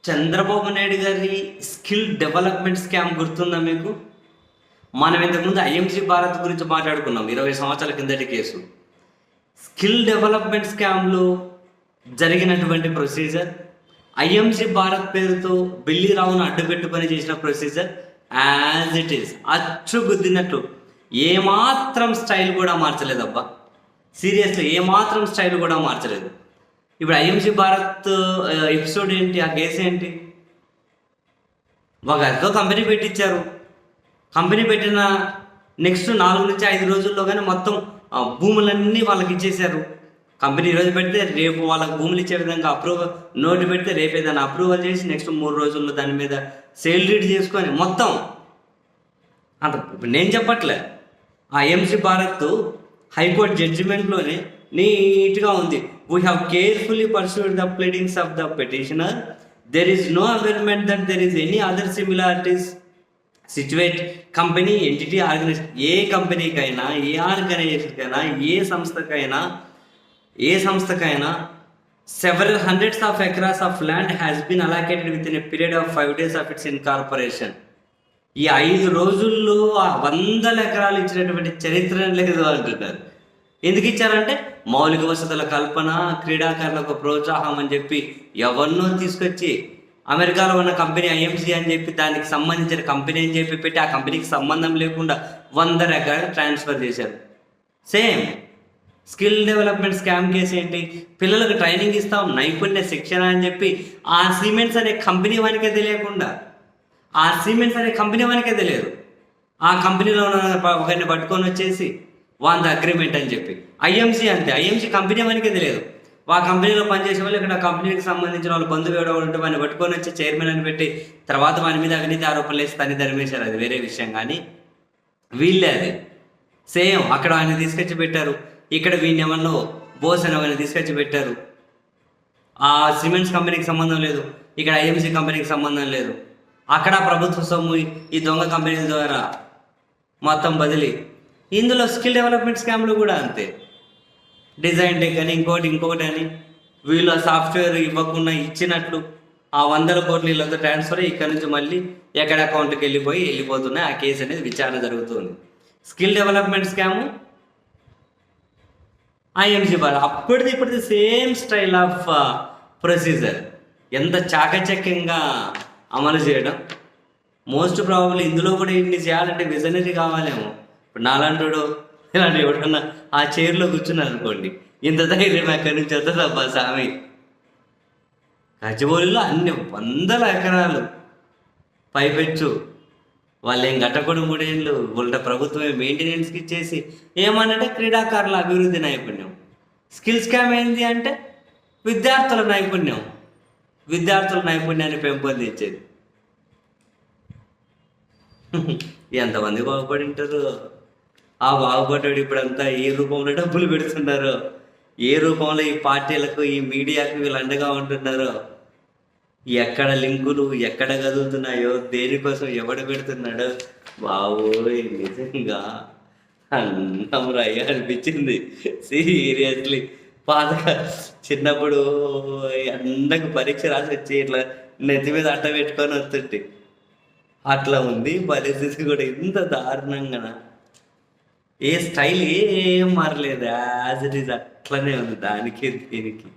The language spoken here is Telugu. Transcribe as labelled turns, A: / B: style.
A: చంద్రబాబు నాయుడు గారి స్కిల్ డెవలప్మెంట్ స్కామ్ గుర్తుందా మీకు? మనం ఇంతకుముందు ఐఎంసీ భారత్ గురించి మాట్లాడుకున్నాం, 20 సంవత్సరాల కిందటి కేసు. స్కిల్ డెవలప్మెంట్ స్కామ్లో జరిగినటువంటి ప్రొసీజర్, ఐఎంసీ భారత్ పేరుతో బిల్లి రావును అడ్డుపెట్టుకొని చేసిన ప్రొసీజర్ యాజ్ ఇట్ ఈస్, అచ్చు గుద్దినట్టు. ఏమాత్రం స్టైల్ కూడా మార్చలేదబ్బా, సీరియస్లీ ఏమాత్రం స్టైల్ కూడా మార్చలేదు. ఇప్పుడు ఐఎంసీ భారత్ ఎపిసోడ్ ఏంటి, ఆ కేసు ఏంటి? ఒక ఎంతో కంపెనీ పెట్టించారు. కంపెనీ పెట్టిన నెక్స్ట్ 4 నుంచి 5 రోజుల్లో కానీ మొత్తం భూములన్నీ వాళ్ళకి ఇచ్చేశారు. కంపెనీ ఈరోజు పెడితే రేపు వాళ్ళకి భూములు ఇచ్చే విధంగా నోటు పెడితే రేపే దాన్ని అప్రూవల్ చేసి నెక్స్ట్ 3 రోజుల్లో దాని మీద సేల్ డీడ్ చేసుకొని మొత్తం అంత. ఇప్పుడు నేను చెప్పట్లే, ఆ ఐఎంసీ భారత్ హైకోర్టు జడ్జిమెంట్లోనే నీట్గా ఉంది. We have carefully perused the pleadings of the petitioner. There is no averment that there is any other similarities situate company entity organisation. ఏ కంపెనీకైనా, ఏ ఆర్గనైజేషన్కైనా, ఏ సంస్థకైనా several hundreds of acres of land has been allocated with in a period of 5 days of its incorporation. ఈ 5 రోజుల్లో 100 ఎకరాలు ఇచ్చినటువంటి చరిత్ర లేదు అంటున్నారు. ఎందుకు ఇచ్చారంటే మౌలిక వసతుల కల్పన, క్రీడాకారులకు ప్రోత్సాహం అని చెప్పి ఎవరినో తీసుకొచ్చి అమెరికాలో ఉన్న కంపెనీ ఐఎంసీ అని చెప్పి దానికి సంబంధించిన కంపెనీ అని చెప్పి పెట్టి ఆ కంపెనీకి సంబంధం లేకుండా 100 ఎకరాలు ట్రాన్స్ఫర్ చేశారు. Same skill development scam case ఏంటి? పిల్లలకు ట్రైనింగ్ ఇస్తాం, నైపుణ్య శిక్షణ అని చెప్పి ఆ సిమెంట్స్ అనే కంపెనీ వానికే తెలియకుండా, తెలియదు. ఆ కంపెనీలో ఉన్న ఒకరిని పట్టుకొని వచ్చేసి వాళ్ళ అగ్రిమెంట్ అని చెప్పి. ఐఎంసీ అంతే, ఐఎంసీ కంపెనీ వానికే తెలియదు. ఆ కంపెనీలో పనిచేసే వాళ్ళు ఇక్కడ కంపెనీకి సంబంధించిన వాళ్ళు బంధువు ఎవడో ఉంటే వాడిని పట్టుకొని వచ్చి చైర్మన్ అని పెట్టి తర్వాత వాని మీద అవినీతి ఆరోపణలు వేసి తని ధర్మేశారు. అది వేరే విషయం. కానీ వీళ్ళే అది సేమ్ అక్కడ ఆయన తీసుకొచ్చి పెట్టారు, ఇక్కడ వీడిని ఏమన్నా బోస్ అని వాళ్ళని తీసుకొచ్చి పెట్టారు. ఆ సిమెంట్స్ కంపెనీకి సంబంధం లేదు, ఇక్కడ ఐఎంసీ కంపెనీకి సంబంధం లేదు. అక్కడ ప్రభుత్వ సొమ్ము ఈ దొంగ కంపెనీల ద్వారా మొత్తం బదిలీ. ఇందులో స్కిల్ డెవలప్మెంట్ స్కామ్లు కూడా అంతే. డిజైన్ టెక్ అని ఇంకోటి అని వీళ్ళు సాఫ్ట్వేర్ ఇవ్వకుండా ఇచ్చినట్లు ఆ 100 కోట్లు వీళ్ళతో ట్రాన్స్ఫర్ ఇక్కడ నుంచి మళ్ళీ ఎక్కడ అకౌంట్కి వెళ్ళిపోతున్నాయి. ఆ కేసు అనేది విచారణ జరుగుతుంది. Skill development scam IMC Bharat ఇప్పటిది సేమ్ స్టైల్ ఆఫ్ ప్రొసీజర్. ఎంత చాకచక్యంగా అమలు చేయడం. మోస్ట్ ప్రాబబ్లీ ఇందులో కూడా ఇన్ని చేయాలంటే విజనరీ కావాలేమో. ఇప్పుడు నాలాంటి ఇలాంటి ఎవడన్నా ఆ చైర్లో కూర్చున్నారు అనుకోండి, ఇంత ధైర్యం ఎక్కడి నుంచి వస్తుందబ్బా స్వామి. గచ్చిబౌలిలో అన్ని 100 ఎకరాలు పైపెచ్చు. వాళ్ళు ఏం కట్టకూడదు 3 ఏళ్ళు. ఉల్టా ప్రభుత్వమే మెయింటెనెన్స్కి ఇచ్చేసి ఏమనంటే క్రీడాకారుల అభివృద్ధి నైపుణ్యం. స్కిల్ స్కామ్ ఏంటి అంటే విద్యార్థుల నైపుణ్యాన్ని పెంపొందించేది. ఎంతమంది బాగుపడి ఉంటారు. ఆ బాగుపడ్డాడు ఇప్పుడంతా ఏ రూపంలో డబ్బులు పెడుతున్నారో, ఏ రూపంలో ఈ పార్టీలకు, ఈ మీడియాకు వీళ్ళు అండగా ఉంటున్నారో, ఎక్కడ లింకులు ఎక్కడ కదులుతున్నాయో, దేనికోసం ఎవడు పెడుతున్నాడో బాబోయ్ నిజంగా అన్నమరయ్య అనిపించింది సీరియస్లీ. చిన్నప్పుడు ఎండకు పరీక్ష రాసి వచ్చి ఇట్లా నెత్తి మీద అట్ట పెట్టుకొని వస్తుంటే అట్లా ఉంది పరిస్థితి కూడా. ఇంత దారుణంగా ఏ స్టైల్ ఏం మారలేదు, యాజ్ ఇట్ ఈజ్ అట్లనే ఉంది దానికి దీనికి.